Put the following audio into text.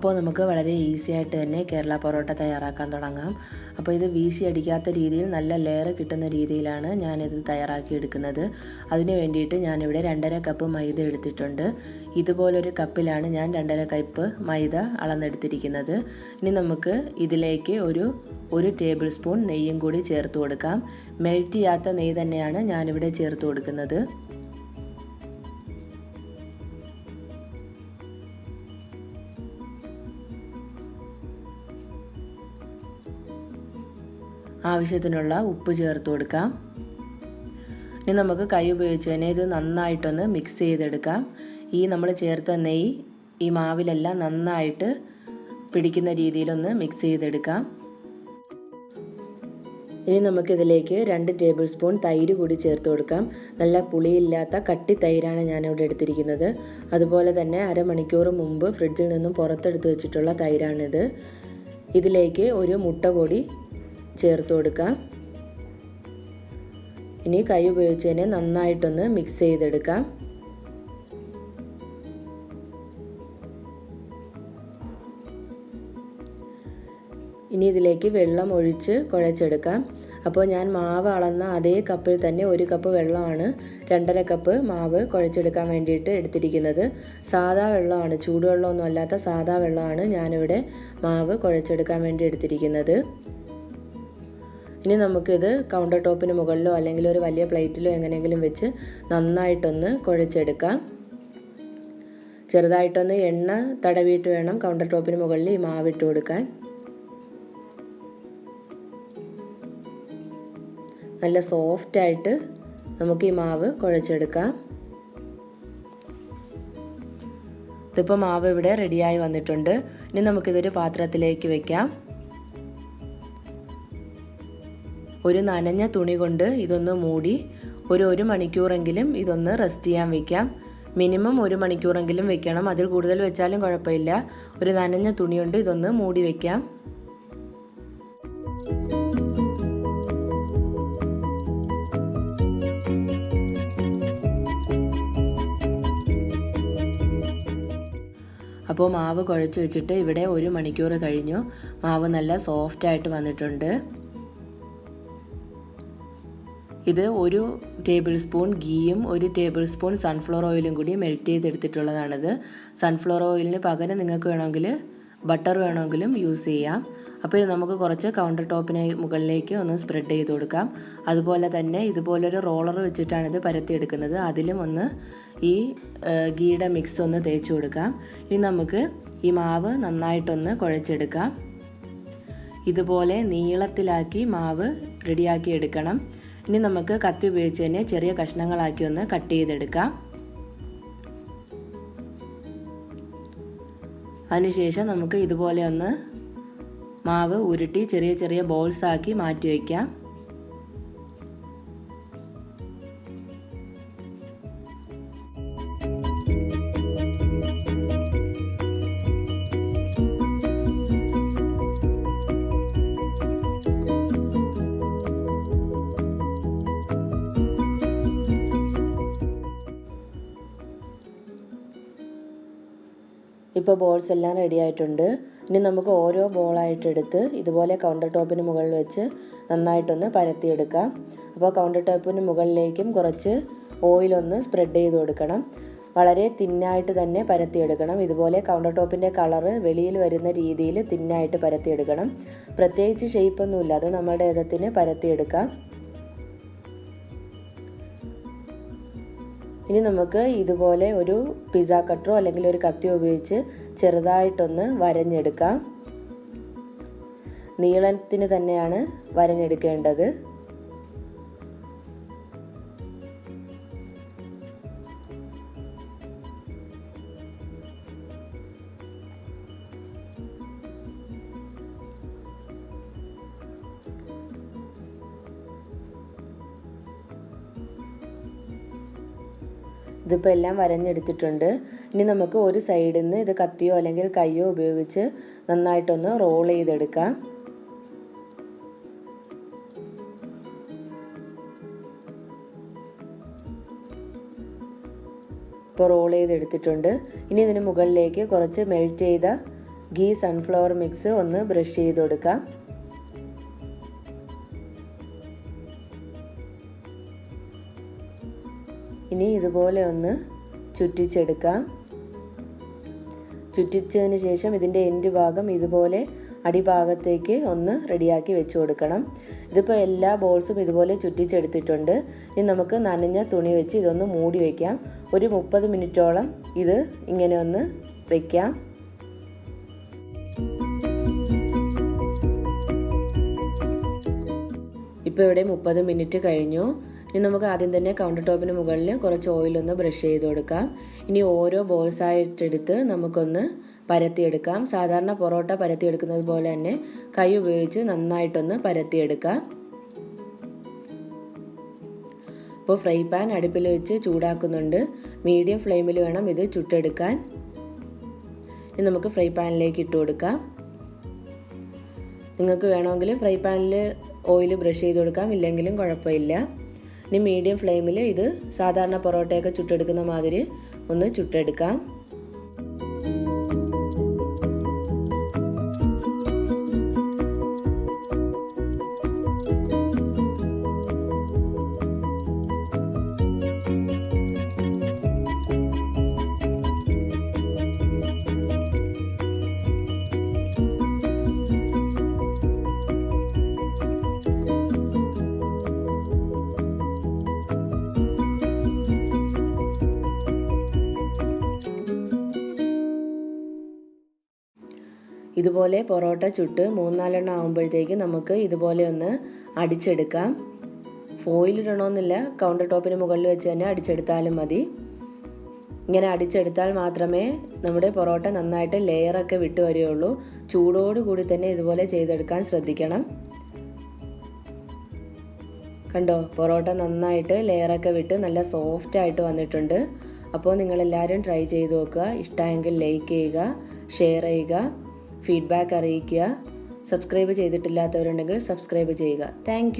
അപ്പോൾ നമുക്ക് വളരെ ഈസി ആയിട്ട് തന്നെ കേരള പൊറോട്ട തയ്യാറാക്കാൻ തുടങ്ങാം. അപ്പോൾ ഇത് വീശി അടിക്കാത്ത രീതിയിൽ നല്ല ലെയർ കിട്ടുന്ന രീതിയിലാണ് ഞാനിത് തയ്യാറാക്കി എടുക്കുന്നത്. അതിന് വേണ്ടിയിട്ട് ഞാനിവിടെ 2.5 കപ്പ് മൈദ എടുത്തിട്ടുണ്ട്. ഇതുപോലൊരു കപ്പിലാണ് ഞാൻ 2.5 കപ്പ് മൈദ അളന്നെടുത്തിരിക്കുന്നത്. ഇനി നമുക്ക് ഇതിലേക്ക് ഒരു ടേബിൾ സ്പൂൺ നെയ്യും കൂടി ചേർത്ത് കൊടുക്കാം. മെൽറ്റ് ചെയ്യാത്ത നെയ്യ് തന്നെയാണ് ഞാനിവിടെ ചേർത്ത് കൊടുക്കുന്നത്. ആവശ്യത്തിനുള്ള ഉപ്പ് ചേർത്ത് കൊടുക്കാം. ഇനി നമുക്ക് കൈ ഉപയോഗിച്ച് തന്നെ ഇത് നന്നായിട്ടൊന്ന് മിക്സ് ചെയ്തെടുക്കാം. നമ്മൾ ചേർത്ത നെയ്യ് ഈ മാവിലെല്ലാം നന്നായിട്ട് പിടിക്കുന്ന രീതിയിലൊന്ന് മിക്സ് ചെയ്തെടുക്കാം. ഇനി നമുക്കിതിലേക്ക് 2 ടേബിൾ സ്പൂൺ തൈര് കൂടി ചേർത്ത് കൊടുക്കാം. നല്ല പുളിയില്ലാത്ത കട്ടി തൈരാണ് ഞാനിവിടെ എടുത്തിരിക്കുന്നത്. അതുപോലെ തന്നെ അരമണിക്കൂർ മുമ്പ് ഫ്രിഡ്ജിൽ നിന്നും പുറത്തെടുത്ത് വെച്ചിട്ടുള്ള തൈരാണിത്. ഇതിലേക്ക് ഒരു മുട്ട കൂടി ചേർത്ത് കൊടുക്കാം. ഇനി കൈ ഉപയോഗിച്ച് തന്നെ നന്നായിട്ടൊന്ന് മിക്സ് ചെയ്തെടുക്കാം. ഇനി ഇതിലേക്ക് വെള്ളം ഒഴിച്ച് കുഴച്ചെടുക്കാം. അപ്പോൾ ഞാൻ മാവ് അളന്ന അതേ കപ്പിൽ തന്നെ 1 കപ്പ് വെള്ളമാണ് 2.5 കപ്പ് മാവ് കുഴച്ചെടുക്കാൻ വേണ്ടിയിട്ട് എടുത്തിരിക്കുന്നത്. സാദാ വെള്ളമാണ്, ചൂടുവെള്ളമൊന്നും അല്ലാത്ത സാദാ വെള്ളമാണ് ഞാനിവിടെ മാവ് കുഴച്ചെടുക്കാൻ വേണ്ടി എടുത്തിരിക്കുന്നത്. ഇനി നമുക്കിത് കൗണ്ടർ ടോപ്പിന് മുകളിലോ അല്ലെങ്കിൽ ഒരു വലിയ പ്ലേറ്റിലോ എങ്ങനെയെങ്കിലും വെച്ച് നന്നായിട്ടൊന്ന് കുഴച്ചെടുക്കാം. ചെറുതായിട്ടൊന്ന് എണ്ണ തടവിയിട്ട് വേണം കൗണ്ടർ ടോപ്പിന് മുകളിൽ ഈ മാവിട്ട് കൊടുക്കാൻ. നല്ല സോഫ്റ്റായിട്ട് നമുക്ക് ഈ മാവ് കുഴച്ചെടുക്കാം. ഇതിപ്പോൾ മാവ് ഇവിടെ റെഡിയായി വന്നിട്ടുണ്ട്. ഇനി നമുക്കിതൊരു പാത്രത്തിലേക്ക് വെക്കാം. ഒരു നനഞ്ഞ തുണി കൊണ്ട് ഇതൊന്ന് മൂടി ഒരു മണിക്കൂറെങ്കിലും ഇതൊന്ന് റെസ്റ്റ് ചെയ്യാൻ വയ്ക്കാം. മിനിമം 1 മണിക്കൂറെങ്കിലും വെക്കണം. അതിൽ കൂടുതൽ വെച്ചാലും കുഴപ്പമില്ല. ഒരു നനഞ്ഞ തുണി കൊണ്ട് ഇതൊന്ന് മൂടി വയ്ക്കാം. അപ്പോൾ മാവ് കുഴച്ച് വെച്ചിട്ട് ഇവിടെ 1 മണിക്കൂർ കഴിഞ്ഞു. മാവ് നല്ല സോഫ്റ്റായിട്ട് വന്നിട്ടുണ്ട്. ഇത് 1 ടേബിൾ സ്പൂൺ ഗീയും 1 ടേബിൾ സ്പൂൺ സൺഫ്ലവർ ഓയിലും കൂടി മെൽറ്റ് ചെയ്തെടുത്തിട്ടുള്ളതാണിത്. സൺഫ്ലവർ ഓയിലിന് പകരം നിങ്ങൾക്ക് വേണമെങ്കിൽ ബട്ടർ വേണമെങ്കിലും യൂസ് ചെയ്യാം. അപ്പോൾ ഇത് നമുക്ക് കുറച്ച് കൗണ്ടർ ടോപ്പിന് മുകളിലേക്ക് ഒന്ന് സ്പ്രെഡ് ചെയ്ത് കൊടുക്കാം. അതുപോലെ തന്നെ ഇതുപോലൊരു റോളർ വെച്ചിട്ടാണ് ഇത് പരത്തിയെടുക്കുന്നത്. അതിലും ഒന്ന് ഈ ഗീയുടെ മിക്സ് ഒന്ന് തേച്ച് കൊടുക്കാം. ഇനി നമുക്ക് ഈ മാവ് നന്നായിട്ടൊന്ന് കുഴച്ചെടുക്കാം. ഇതുപോലെ നീളത്തിലാക്കി മാവ് റെഡിയാക്കി എടുക്കണം. ഇനി നമുക്ക് കത്തി ഉപയോഗിച്ച് തന്നെ ചെറിയ കഷ്ണങ്ങളാക്കി ഒന്ന് കട്ട് ചെയ്തെടുക്കാം. അതിനുശേഷം നമുക്ക് ഇതുപോലെ ഒന്ന് മാവ് ഉരുട്ടി ചെറിയ ചെറിയ ബോൾസ് ആക്കി മാറ്റി വയ്ക്കാം. ഇപ്പോൾ ബോൾസ് എല്ലാം റെഡി ആയിട്ടുണ്ട്. ഇനി നമുക്ക് ഓരോ ബോളായിട്ട് എടുത്ത് ഇതുപോലെ കൗണ്ടർ ടോപ്പിന് മുകളിൽ വെച്ച് നന്നായിട്ടൊന്ന് പരത്തിയെടുക്കാം. അപ്പോൾ കൗണ്ടർ ടോപ്പിന് മുകളിലേക്കും കുറച്ച് ഓയിലൊന്ന് സ്പ്രെഡ് ചെയ്ത് കൊടുക്കണം. വളരെ തിന്നായിട്ട് തന്നെ പരത്തിയെടുക്കണം. ഇതുപോലെ കൗണ്ടർ ടോപ്പിൻ്റെ കളറ് വെളിയിൽ വരുന്ന രീതിയിൽ തിന്നായിട്ട് പരത്തിയെടുക്കണം. പ്രത്യേകിച്ച് ഷേപ്പൊന്നുമില്ല, അത് നമ്മുടെ ഇതത്തിന് പരത്തിയെടുക്കാം. ഇനി നമുക്ക് ഇതുപോലെ ഒരു പിസ്സ കട്ടറോ അല്ലെങ്കിൽ ഒരു കത്തിയോ ഉപയോഗിച്ച് ചെറുതായിട്ടൊന്ന് വരഞ്ഞെടുക്കാം. നീളത്തിന് തന്നെയാണ് വരഞ്ഞെടുക്കേണ്ടത്. ഇതിപ്പോൾ എല്ലാം വരഞ്ഞെടുത്തിട്ടുണ്ട്. ഇനി നമുക്ക് ഒരു സൈഡിൽ നിന്ന് ഇത് കത്തിയോ അല്ലെങ്കിൽ കയ്യോ ഉപയോഗിച്ച് നന്നായിട്ടൊന്ന് റോൾ ചെയ്തെടുക്കാം. ഇപ്പോൾ റോൾ ചെയ്തെടുത്തിട്ടുണ്ട്. ഇനി ഇതിന് മുകളിലേക്ക് കുറച്ച് മെൽറ്റ് ചെയ്ത ഗീ സൺഫ്ലവർ മിക്സ് ഒന്ന് ബ്രഷ് ചെയ്ത് കൊടുക്കാം. ഇനി ഇതുപോലെ ഒന്ന് ചുറ്റിച്ചെടുക്കാം. ചുറ്റിച്ചതിന് ശേഷം ഇതിൻ്റെ എൻഡ് ഭാഗം ഇതുപോലെ അടിഭാഗത്തേക്ക് ഒന്ന് റെഡിയാക്കി വെച്ച് കൊടുക്കണം. ഇതിപ്പോൾ എല്ലാ ബോൾസും ഇതുപോലെ ചുറ്റിച്ചെടുത്തിട്ടുണ്ട്. ഇനി നമുക്ക് നനഞ്ഞ തുണി വെച്ച് ഇതൊന്ന് മൂടി വയ്ക്കാം. ഒരു 30 മിനിറ്റോളം ഇത് ഇങ്ങനെ ഒന്ന് വയ്ക്കാം. ഇപ്പോൾ ഇവിടെ 30 മിനിറ്റ് കഴിഞ്ഞു. ഇനി നമുക്ക് ആദ്യം തന്നെ കൗണ്ടർ ടോപ്പിന് മുകളിൽ കുറച്ച് ഓയിലൊന്ന് ബ്രഷ് ചെയ്ത് കൊടുക്കാം. ഇനി ഓരോ ബോൾസായിട്ടെടുത്ത് നമുക്കൊന്ന് പരത്തിയെടുക്കാം. സാധാരണ പൊറോട്ട പരത്തിയെടുക്കുന്നത് പോലെ തന്നെ കൈ ഉപയോഗിച്ച് നന്നായിട്ടൊന്ന് പരത്തിയെടുക്കാം. ഇപ്പോൾ ഫ്രൈ പാൻ അടുപ്പിൽ വെച്ച് ചൂടാക്കുന്നുണ്ട്. മീഡിയം ഫ്ലെയിമിൽ വേണം ഇത് ചുട്ടെടുക്കാൻ. ഇനി നമുക്ക് ഫ്രൈ പാനിലേക്ക് ഇട്ട് കൊടുക്കാം. നിങ്ങൾക്ക് വേണമെങ്കിൽ ഫ്രൈ പാനിൽ ഓയിൽ ബ്രഷ് ചെയ്ത് കൊടുക്കാം, ഇല്ലെങ്കിലും കുഴപ്പമില്ല. ഇനി മീഡിയം ഫ്ലെയിമിൽ ഇത് സാധാരണ പൊറോട്ടയൊക്കെ ചുട്ടെടുക്കുന്ന മാതിരി ഒന്ന് ചുട്ടെടുക്കാം. ഇതുപോലെ പൊറോട്ട ചുട്ട് 3-4 എണ്ണം ആകുമ്പോഴത്തേക്ക് നമുക്ക് ഇതുപോലെ ഒന്ന് അടിച്ചെടുക്കാം. ഫോയിൽ ഇടണമെന്നില്ല, കൗണ്ടർ ടോപ്പിന് മുകളിൽ വെച്ച് തന്നെ അടിച്ചെടുത്താലും മതി. ഇങ്ങനെ അടിച്ചെടുത്താൽ മാത്രമേ നമ്മുടെ പൊറോട്ട നന്നായിട്ട് ലെയറൊക്കെ വിട്ട് വരികയുള്ളൂ. ചൂടോടുകൂടി തന്നെ ഇതുപോലെ ചെയ്തെടുക്കാൻ ശ്രദ്ധിക്കണം. കണ്ടോ, പൊറോട്ട നന്നായിട്ട് ലെയറൊക്കെ വിട്ട് നല്ല സോഫ്റ്റായിട്ട് വന്നിട്ടുണ്ട്. അപ്പോൾ നിങ്ങളെല്ലാവരും ട്രൈ ചെയ്ത് നോക്കുക. ഇഷ്ടമെങ്കിൽ ലൈക്ക് ചെയ്യുക, ഷെയർ ചെയ്യുക, ഫീഡ്ബാക്ക് അറിയിക്കുക. സബ്സ്ക്രൈബ് ചെയ്തിട്ടില്ലാത്തവരുണ്ടെങ്കിൽ സബ്സ്ക്രൈബ് ചെയ്യുക. താങ്ക്